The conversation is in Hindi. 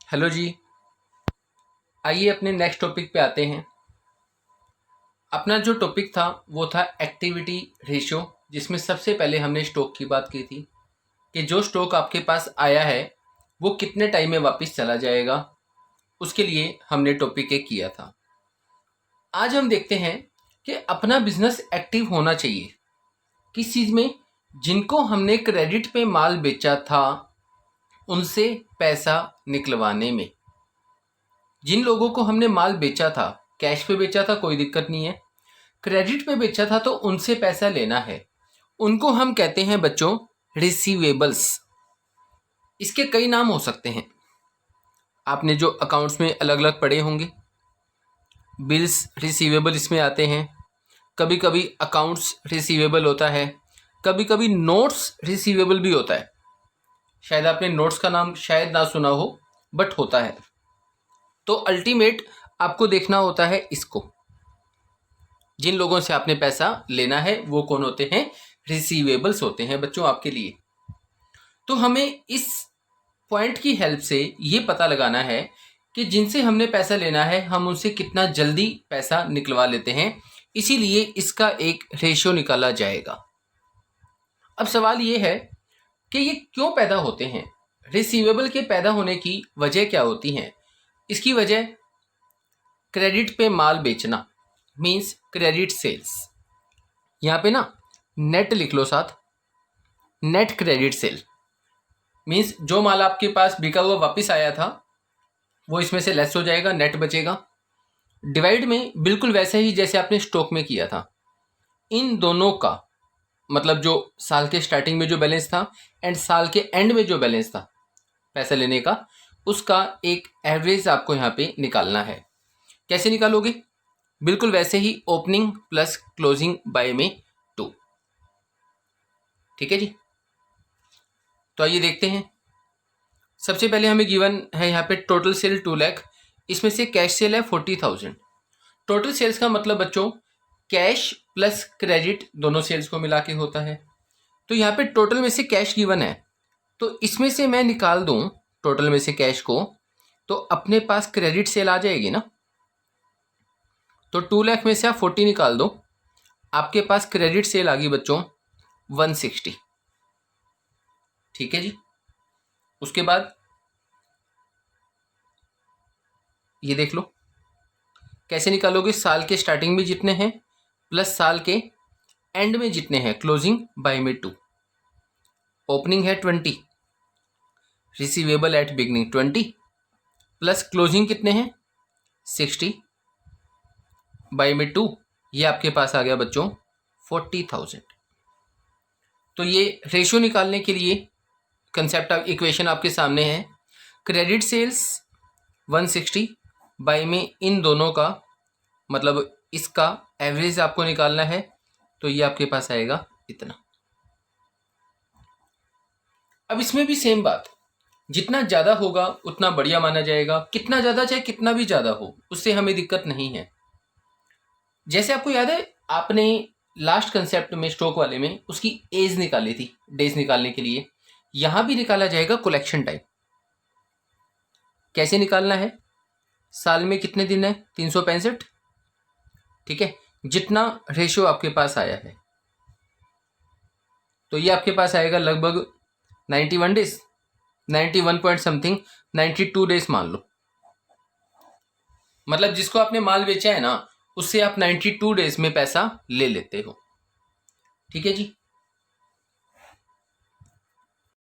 हेलो जी। आइए अपने नेक्स्ट टॉपिक पे आते हैं। अपना जो टॉपिक था वो था एक्टिविटी रेशियो, जिसमें सबसे पहले हमने स्टॉक की बात की थी कि जो स्टॉक आपके पास आया है वो कितने टाइम में वापस चला जाएगा। उसके लिए हमने टॉपिक एक किया था। आज हम देखते हैं कि अपना बिजनेस एक्टिव होना चाहिए किस चीज़ में। जिनको हमने क्रेडिट पे माल बेचा था उनसे पैसा निकलवाने में। जिन लोगों को हमने माल बेचा था, कैश पे बेचा था कोई दिक्कत नहीं है, क्रेडिट पे बेचा था तो उनसे पैसा लेना है। उनको हम कहते हैं बच्चों रिसीवेबल्स। इसके कई नाम हो सकते हैं, आपने जो अकाउंट्स में अलग अलग पढ़े होंगे। बिल्स रिसीवेबल इसमें आते हैं, कभी कभी अकाउंट्स रिसीवेबल होता है, कभी कभी नोट्स रिसीवेबल भी होता है। शायद आपने नोट्स का नाम शायद ना सुना हो, बट होता है। तो अल्टीमेट आपको देखना होता है इसको। जिन लोगों से आपने पैसा लेना है वो कौन होते हैं? रिसीवेबल्स होते हैं बच्चों आपके लिए। तो हमें इस पॉइंट की हेल्प से ये पता लगाना है कि जिनसे हमने पैसा लेना है हम उनसे कितना जल्दी पैसा निकलवा लेते हैं। इसीलिए इसका एक रेशियो निकाला जाएगा। अब सवाल ये है कि ये क्यों पैदा होते हैं? रिसीवेबल के पैदा होने की वजह क्या होती हैं? इसकी वजह क्रेडिट पे माल बेचना, मीन्स क्रेडिट सेल्स। यहाँ पे ना नेट लिख लो साथ, नेट क्रेडिट सेल मीन्स जो माल आपके पास बिका हुआ वापस आया था वो इसमें से लेस हो जाएगा, नेट बचेगा। डिवाइड में बिल्कुल वैसे ही जैसे आपने स्टॉक में किया था। इन दोनों का मतलब जो साल के स्टार्टिंग में जो बैलेंस था एंड साल के एंड में जो बैलेंस था पैसा लेने का, उसका एक एवरेज आपको यहाँ पे निकालना है। कैसे निकालोगे? बिल्कुल वैसे ही, ओपनिंग प्लस क्लोजिंग बाय में 2। ठीक है जी। तो आइए देखते हैं। सबसे पहले हमें गिवन है यहाँ पे टोटल सेल 2 लाख, इसमें से कैश सेल है 40,000। टोटल सेल्स का मतलब बच्चों कैश प्लस क्रेडिट दोनों सेल्स को मिला के होता है। तो यहाँ पे टोटल में से कैश गिवन है, तो इसमें से मैं निकाल दूं टोटल में से कैश को, तो अपने पास क्रेडिट सेल आ जाएगी ना। तो 2 लाख में से आप 40 निकाल दो, आपके पास क्रेडिट सेल आ गई बच्चों 160। ठीक है जी। उसके बाद ये देख लो कैसे निकालोगे। साल के स्टार्टिंग में जितने हैं प्लस साल के एंड में जितने हैं, क्लोजिंग बाय में 2। ओपनिंग है 20, receivable at beginning 20, plus closing कितने हैं 60 बाय में 2। ये आपके पास आ गया बच्चों 40,000। तो ये रेशियो निकालने के लिए कंसेप्ट ऑफ इक्वेशन आपके सामने है। क्रेडिट सेल्स 160 बाय में इन दोनों का मतलब इसका एवरेज आपको निकालना है, तो ये आपके पास आएगा इतना। अब इसमें भी सेम बात, जितना ज़्यादा होगा उतना बढ़िया माना जाएगा। कितना ज़्यादा चाहे कितना भी ज़्यादा हो उससे हमें दिक्कत नहीं है। जैसे आपको याद है आपने लास्ट कंसेप्ट में स्टॉक वाले में उसकी एज निकाली थी, डेज निकालने के लिए यहां भी निकाला जाएगा कलेक्शन टाइम। कैसे निकालना है? साल में कितने दिन है? 365। ठीक है, जितना रेशियो आपके पास आया है तो ये आपके पास आएगा लगभग 91 डेज, 91 पॉइंट समथिंग, 92 डेज मान लो। मतलब जिसको आपने माल बेचा है ना उससे आप 92 डेज में पैसा ले लेते हो। ठीक है जी।